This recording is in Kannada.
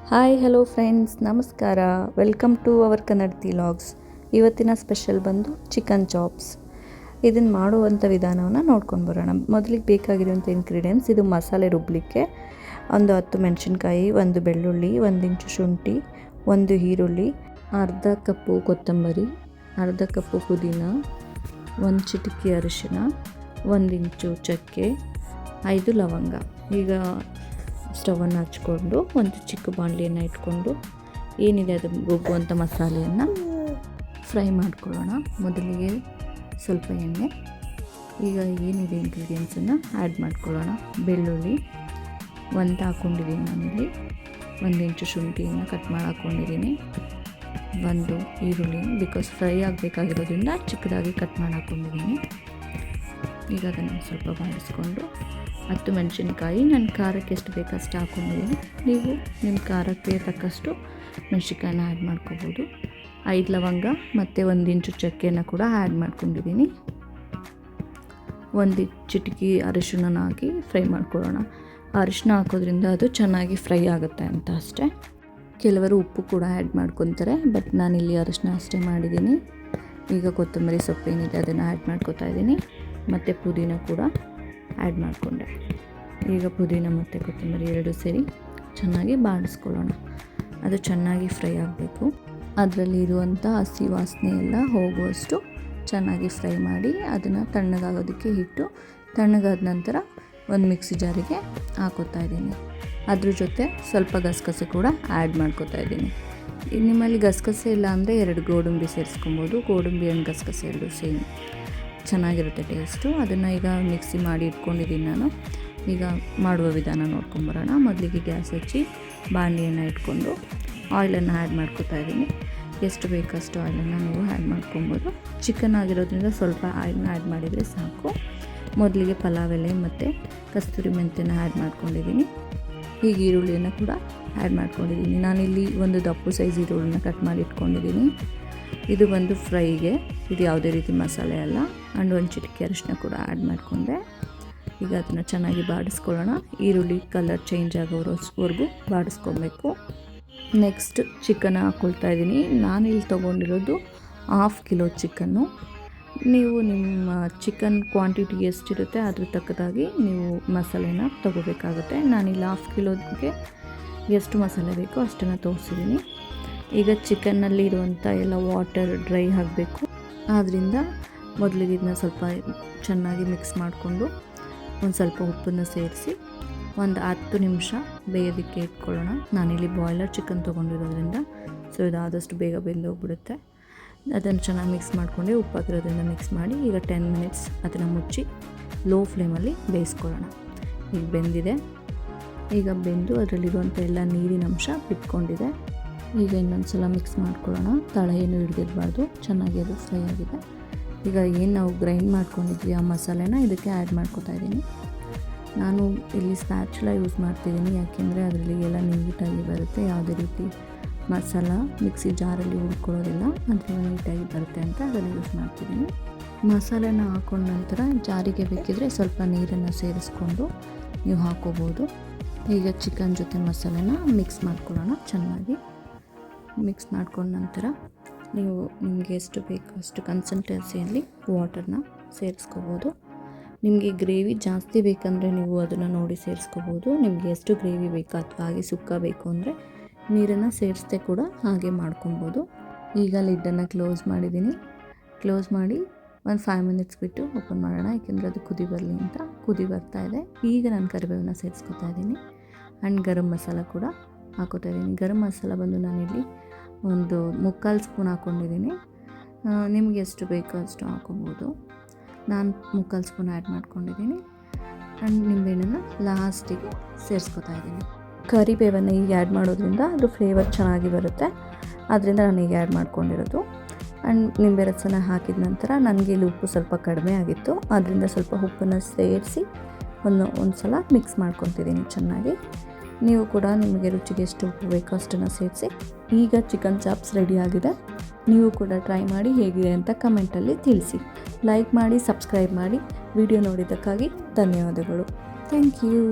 ಹಾಯ್ ಹಲೋ ಫ್ರೆಂಡ್ಸ್, ನಮಸ್ಕಾರ. Welcome to our Kannadathi logs. ಇವತ್ತಿನ ಸ್ಪೆಷಲ್ ಬಂದು ಚಿಕನ್ ಚಾಪ್ಸ್. ಇದನ್ನು ಮಾಡುವಂಥ ವಿಧಾನವನ್ನು ನೋಡ್ಕೊಂಡು ಬರೋಣ. ಮೊದಲಿಗೆ ಬೇಕಾಗಿರುವಂಥ ಇಂಗ್ರೀಡಿಯೆಂಟ್ಸ್: ಇದು ಮಸಾಲೆ ರುಬ್ಬಲಿಕ್ಕೆ ಒಂದು 10 ಮೆಣಸಿನ್ಕಾಯಿ, 1 ಬೆಳ್ಳುಳ್ಳಿ, 1 ಇಂಚು ಶುಂಠಿ, 1 ಈರುಳ್ಳಿ, ಅರ್ಧ ಕಪ್ಪು ಕೊತ್ತಂಬರಿ, ಅರ್ಧ ಕಪ್ಪು ಪುದೀನ, 1 ಚಿಟಿಕೆ ಅರಿಶಿನ, 1 ಇಂಚು ಚಕ್ಕೆ, 5 ಲವಂಗ. ಈಗ ಸ್ಟವನ್ನು ಹಚ್ಕೊಂಡು ಒಂದು ಚಿಕ್ಕ ಬಾಣಲಿಯನ್ನು ಇಟ್ಕೊಂಡು ಏನಿದೆ ಅದು ರುಬ್ಬುವಂಥ ಮಸಾಲೆಯನ್ನು ಫ್ರೈ ಮಾಡ್ಕೊಳ್ಳೋಣ. ಮೊದಲಿಗೆ ಸ್ವಲ್ಪ ಎಣ್ಣೆ, ಈಗ ಏನಿದೆ ಇಂಗ್ರೀಡಿಯೆಂಟ್ಸನ್ನು ಆ್ಯಡ್ ಮಾಡ್ಕೊಳ್ಳೋಣ. ಬೆಳ್ಳುಳ್ಳಿ 1 ಹಾಕ್ಕೊಂಡಿದ್ದೀನಿ ನಾನಿಲ್ಲಿ, 1 ಇಂಚು ಶುಂಠಿಯನ್ನು ಕಟ್ ಮಾಡಿ ಹಾಕ್ಕೊಂಡಿದ್ದೀನಿ, 1 ಈರುಳ್ಳಿ ಬಿಕಾಸ್ ಫ್ರೈ ಆಗಬೇಕಾಗಿರೋದ್ರಿಂದ ಚಿಕ್ಕದಾಗಿ ಕಟ್ ಮಾಡಿ ಹಾಕ್ಕೊಂಡಿದ್ದೀನಿ. ಈಗ ಅದನ್ನು ಸ್ವಲ್ಪ ಬಾಡಿಸ್ಕೊಂಡು 10 ಮೆಣಸಿನ್ಕಾಯಿ, ನನ್ನ ಖಾರಕ್ಕೆ ಎಷ್ಟು ಬೇಕಷ್ಟು ಹಾಕ್ಕೊಂಡಿದ್ದೀನಿ. ನೀವು ನಿಮ್ಮ ಖಾರಕ್ಕೆ ತಕ್ಕಷ್ಟು ಮೆಣಸಿನ್ಕಾಯಿನ ಆ್ಯಡ್ ಮಾಡ್ಕೋಬೋದು. 5 ಲವಂಗ ಮತ್ತು 1 ಇಂಚು ಚಕ್ಕೆಯನ್ನು ಕೂಡ ಆ್ಯಡ್ ಮಾಡ್ಕೊಂಡಿದ್ದೀನಿ. 1 ಚಿಟಿಕೆ ಅರಿಶಿನ ಹಾಕಿ ಫ್ರೈ ಮಾಡ್ಕೊಳ್ಳೋಣ. ಅರಿಶಿನ ಹಾಕೋದ್ರಿಂದ ಅದು ಚೆನ್ನಾಗಿ ಫ್ರೈ ಆಗುತ್ತೆ ಅಂತ ಅಷ್ಟೇ. ಕೆಲವರು ಉಪ್ಪು ಕೂಡ ಆ್ಯಡ್ ಮಾಡ್ಕೊತಾರೆ, ಬಟ್ ನಾನಿಲ್ಲಿ ಅರಿಶಿನ ಅಷ್ಟೇ ಮಾಡಿದ್ದೀನಿ. ಈಗ ಕೊತ್ತಂಬರಿ ಸೊಪ್ಪೇನಿದೆ ಅದನ್ನು ಆ್ಯಡ್ ಮಾಡ್ಕೊತಾ ಇದ್ದೀನಿ, ಮತ್ತು ಪುದೀನ ಕೂಡ ಆ್ಯಡ್ ಮಾಡಿಕೊಂಡೆ. ಈಗ ಪುದೀನ ಮತ್ತು ಕೊತ್ತಂಬರಿ ಎರಡೂ ಸೇರಿ ಚೆನ್ನಾಗಿ ಬಾಡಿಸ್ಕೊಳ್ಳೋಣ. ಅದು ಚೆನ್ನಾಗಿ ಫ್ರೈ ಆಗಬೇಕು. ಅದರಲ್ಲಿ ಇರುವಂಥ ಹಸಿ ವಾಸನೆ ಎಲ್ಲ ಹೋಗುವಷ್ಟು ಚೆನ್ನಾಗಿ ಫ್ರೈ ಮಾಡಿ ಅದನ್ನು ತಣ್ಣಗಾಗೋದಕ್ಕೆ ಇಟ್ಟು, ತಣ್ಣಗಾದ ನಂತರ ಒಂದು ಮಿಕ್ಸಿ ಜಾರಿಗೆ ಹಾಕೋತಾ ಇದ್ದೀನಿ. ಅದ್ರ ಜೊತೆ ಸ್ವಲ್ಪ ಗಸಗಸೆ ಕೂಡ ಆ್ಯಡ್ ಮಾಡ್ಕೋತಾ ಇದ್ದೀನಿ. ನಿಮ್ಮಲ್ಲಿ ಗಸಗಸೆ ಇಲ್ಲ ಅಂದರೆ 2 ಗೋಡಂಬಿ ಸೇರಿಸ್ಕೊಬೋದು. ಗೋಡಂಬಿ ಆ್ಯಂಡ್ ಗಸಗಸೆ ಎರಡು ಸೇಮ್ ಚೆನ್ನಾಗಿರುತ್ತೆ ಟೇಸ್ಟು. ಅದನ್ನು ಈಗ ಮಿಕ್ಸಿ ಮಾಡಿ ಇಟ್ಕೊಂಡಿದ್ದೀನಿ ನಾನು. ಈಗ ಮಾಡುವ ವಿಧಾನ ನೋಡ್ಕೊಂಬರೋಣ. ಮೊದಲಿಗೆ ಗ್ಯಾಸ್ ಹಚ್ಚಿ ಬಾಣಲಿಯನ್ನು ಇಟ್ಕೊಂಡು ಆಯಿಲನ್ನು ಆ್ಯಡ್ ಮಾಡ್ಕೊತಾ ಇದ್ದೀನಿ. ಎಷ್ಟು ಬೇಕಷ್ಟು ಆಯಿಲನ್ನು ನೀವು ಆ್ಯಡ್ ಮಾಡ್ಕೊಬೋದು. ಚಿಕನ್ ಆಗಿರೋದ್ರಿಂದ ಸ್ವಲ್ಪ ಆಯಿಲನ್ನ ಆ್ಯಡ್ ಮಾಡಿದರೆ ಸಾಕು. ಮೊದಲಿಗೆ ಪಲಾವ್ ಎಲೆ ಮತ್ತು ಕಸ್ತೂರಿ ಮೆಂತ್ಯನ ಆ್ಯಡ್ ಮಾಡ್ಕೊಂಡಿದ್ದೀನಿ. ಈಗ ಈರುಳ್ಳಿಯನ್ನು ಕೂಡ ಆ್ಯಡ್ ಮಾಡ್ಕೊಂಡಿದ್ದೀನಿ. ನಾನಿಲ್ಲಿ ಒಂದು ದಪ್ಪು ಸೈಜ್ ಈರುಳ್ಳಿನ ಕಟ್ ಮಾಡಿ ಇಟ್ಕೊಂಡಿದ್ದೀನಿ. ಇದು ಬಂದು ಫ್ರೈಗೆ, ಇದು ಯಾವುದೇ ರೀತಿ ಮಸಾಲೆ ಅಲ್ಲ. ಆ್ಯಂಡ್ 1 ಚಿಟಿಕೆ ಅರಿಶಿನ ಕೂಡ ಆ್ಯಡ್ ಮಾಡಿಕೊಂಡೆ. ಈಗ ಅದನ್ನು ಚೆನ್ನಾಗಿ ಬಾಡಿಸ್ಕೊಳ್ಳೋಣ. ಈರುಳ್ಳಿ ಕಲರ್ ಚೇಂಜ್ ಆಗೋವರೆಗೂ ಬಾಡಿಸ್ಕೊಬೇಕು. ನೆಕ್ಸ್ಟ್ ಚಿಕನ್ ಹಾಕ್ಕೊಳ್ತಾ ಇದ್ದೀನಿ. ನಾನಿಲ್ಲಿ ತೊಗೊಂಡಿರೋದು 1/2 ಕಿಲೋ ಚಿಕನ್ನು. ನೀವು ನಿಮ್ಮ ಚಿಕನ್ ಕ್ವಾಂಟಿಟಿ ಎಷ್ಟಿರುತ್ತೆ ಅದ್ರ ತಕ್ಕದಾಗಿ ನೀವು ಮಸಾಲೆನ ತೊಗೋಬೇಕಾಗುತ್ತೆ. ನಾನಿಲ್ಲಿ 1/2 ಕಿಲೋಗೆ ಎಷ್ಟು ಮಸಾಲೆ ಬೇಕೋ ಅಷ್ಟನ್ನು ತೋರಿಸಿದ್ದೀನಿ. ಈಗ ಚಿಕನ್ನಲ್ಲಿ ಇರುವಂಥ ಎಲ್ಲ ವಾಟರ್ ಡ್ರೈ ಆಗಬೇಕು. ಆದ್ದರಿಂದ ಮೊದಲಿಗೆ ಇದನ್ನ ಸ್ವಲ್ಪ ಚೆನ್ನಾಗಿ ಮಿಕ್ಸ್ ಮಾಡಿಕೊಂಡು ಒಂದು ಸ್ವಲ್ಪ ಉಪ್ಪನ್ನು ಸೇರಿಸಿ ಒಂದು 10 ನಿಮಿಷ ಬೇಯೋದಕ್ಕೆ ಇಟ್ಕೊಳ್ಳೋಣ. ನಾನಿಲ್ಲಿ ಬಾಯ್ಲರ್ ಚಿಕನ್ ತೊಗೊಂಡಿರೋದ್ರಿಂದ ಇದು ಆದಷ್ಟು ಬೇಗ ಬೆಂದೋಗ್ಬಿಡುತ್ತೆ. ಅದನ್ನು ಚೆನ್ನಾಗಿ ಮಿಕ್ಸ್ ಮಾಡಿಕೊಂಡು ಉಪ್ಪು ಹಾಕಿರೋದ್ರಿಂದ ಮಿಕ್ಸ್ ಮಾಡಿ ಈಗ 10 ಮಿನಿಟ್ಸ್ ಅದನ್ನು ಮುಚ್ಚಿ ಲೋ ಫ್ಲೇಮಲ್ಲಿ ಬೇಯಿಸ್ಕೊಳ್ಳೋಣ. ಈಗ ಬೆಂದಿದೆ. ಈಗ ಬೆಂದು ಅದರಲ್ಲಿರುವಂಥ ಎಲ್ಲ ನೀರಿನ ಅಂಶ ಬಿಟ್ಕೊಂಡಿದೆ. ಈಗ ಇನ್ನೊಂದು ಸಲ ಮಿಕ್ಸ್ ಮಾಡ್ಕೊಳ್ಳೋಣ. ತಳ ಏನು ಹಿಡಿದಿರಬಾರ್ದು, ಚೆನ್ನಾಗಿ ಅದು ಫ್ರೈ ಆಗಿದೆ. ಈಗ ಏನು ನಾವು ಗ್ರೈಂಡ್ ಮಾಡ್ಕೊಂಡಿದ್ವಿ ಆ ಮಸಾಲೆನ ಇದಕ್ಕೆ ಆ್ಯಡ್ ಮಾಡ್ಕೊತಾ ಇದ್ದೀನಿ. ನಾನು ಇಲ್ಲಿ ಸ್ಪ್ಯಾಚುಲ ಯೂಸ್ ಮಾಡ್ತಿದ್ದೀನಿ, ಯಾಕೆಂದರೆ ಅದರಲ್ಲಿ ಎಲ್ಲ ನೀಟಾಗಿ ಬರುತ್ತೆ. ಯಾವುದೇ ರೀತಿ ಮಸಾಲ ಮಿಕ್ಸಿ ಜಾರಲ್ಲಿ ಹುಡ್ಕೊಳ್ಳೋದಿಲ್ಲ, ಅದರಿಂದ ನೀಟಾಗಿ ಬರುತ್ತೆ ಅಂತ ಅದನ್ನು ಯೂಸ್ ಮಾಡ್ತಿದ್ದೀನಿ. ಮಸಾಲೆನ ಹಾಕೊಂಡ ನಂತರ ಜಾರಿಗೆ ಬೇಕಿದ್ರೆ ಸ್ವಲ್ಪ ನೀರನ್ನು ಸೇರಿಸ್ಕೊಂಡು ನೀವು ಹಾಕೋಬೋದು. ಈಗ ಚಿಕನ್ ಜೊತೆ ಮಸಾಲೆನ ಮಿಕ್ಸ್ ಮಾಡ್ಕೊಳ್ಳೋಣ. ಚೆನ್ನಾಗಿ ಮಿಕ್ಸ್ ಮಾಡ್ಕೊಂಡ ನಂತರ ನೀವು ನಿಮಗೆ ಎಷ್ಟು ಬೇಕೋ ಅಷ್ಟು ಕನ್ಸಿಸ್ಟೆನ್ಸಿಯಲ್ಲಿ ವಾಟರ್ನ ಸೇರಿಸ್ಕೋಬೋದು. ನಿಮಗೆ ಗ್ರೇವಿ ಜಾಸ್ತಿ ಬೇಕಂದರೆ ನೀವು ಅದನ್ನು ನೋಡಿ ಸೇರಿಸ್ಕೋಬೋದು. ನಿಮಗೆ ಎಷ್ಟು ಗ್ರೇವಿ ಬೇಕು ಅಥವಾ ಹಾಗೆ ಸುಕ್ಕ ಬೇಕು ಅಂದರೆ ನೀರನ್ನು ಸೇರಿಸ್ದೆ ಕೂಡ ಹಾಗೆ ಮಾಡ್ಕೊಬೋದು. ಈಗ ಲಿಡ್ಡನ್ನು ಕ್ಲೋಸ್ ಮಾಡಿದ್ದೀನಿ. ಕ್ಲೋಸ್ ಮಾಡಿ ಒಂದು 5 ಮಿನಿಟ್ಸ್ ಬಿಟ್ಟು ಓಪನ್ ಮಾಡೋಣ, ಏಕೆಂದರೆ ಅದು ಕುದಿ ಬರಲಿ ಅಂತ. ಕುದಿ ಬರ್ತಾ ಇದೆ. ಈಗ ನಾನು ಕರಿಬೇವನ್ನ ಸೇರಿಸ್ಕೊತಾ ಇದ್ದೀನಿ. ಆ್ಯಂಡ್ ಗರಂ ಮಸಾಲ ಕೂಡ ಹಾಕೋತಾ ಇದ್ದೀನಿ. ಗರಂ ಮಸಾಲ ಬಂದು ನಾನಿಲ್ಲಿ ಒಂದು 3/4 ಸ್ಪೂನ್ ಹಾಕ್ಕೊಂಡಿದ್ದೀನಿ. ನಿಮಗೆ ಎಷ್ಟು ಬೇಕೋ ಅಷ್ಟು ಹಾಕೋಬೋದು. ನಾನು 3/4 ಸ್ಪೂನ್ ಆ್ಯಡ್ ಮಾಡ್ಕೊಂಡಿದ್ದೀನಿ. ಆ್ಯಂಡ್ ನಿಂಬೆಹಣ್ಣನ್ನು ಲಾಸ್ಟಿಗೆ ಸೇರಿಸ್ಕೊತಾ ಇದ್ದೀನಿ. ಕರಿಬೇವನ್ನು ಈಗ ಆ್ಯಡ್ ಮಾಡೋದ್ರಿಂದ ಅದು ಫ್ಲೇವರ್ ಚೆನ್ನಾಗಿ ಬರುತ್ತೆ. ಆದ್ದರಿಂದ ನಾನು ಈಗ ಆ್ಯಡ್ ಮಾಡ್ಕೊಂಡಿರೋದು. ಆ್ಯಂಡ್ ನಿಂಬೆ ರಸನ ಹಾಕಿದ ನಂತರ ನನಗೆ ಇಲ್ಲಿ ಉಪ್ಪು ಸ್ವಲ್ಪ ಕಡಿಮೆ ಆಗಿತ್ತು, ಆದ್ದರಿಂದ ಸ್ವಲ್ಪ ಉಪ್ಪನ್ನು ಸೇರಿಸಿ ಒಂದು ಸಲ ಮಿಕ್ಸ್ ಮಾಡ್ಕೊತಿದ್ದೀನಿ ಚೆನ್ನಾಗಿ. ನೀವು ಕೂಡ ನಿಮಗೆ ರುಚಿಗೆ ಎಷ್ಟು ಉಪ್ಪು ಬೇಕೋ ಅಷ್ಟನ್ನು ಸೇರಿಸಿ. ಈಗ ಚಿಕನ್ ಚಾಪ್ಸ್ ರೆಡಿಯಾಗಿದೆ. ನೀವು ಕೂಡ ಟ್ರೈ ಮಾಡಿ ಹೇಗಿದೆ ಅಂತ ಕಮೆಂಟಲ್ಲಿ ತಿಳಿಸಿ. ಲೈಕ್ ಮಾಡಿ, ಸಬ್ಸ್ಕ್ರೈಬ್ ಮಾಡಿ. ವಿಡಿಯೋ ನೋಡಿದ್ದಕ್ಕಾಗಿ ಧನ್ಯವಾದಗಳು. Thank you.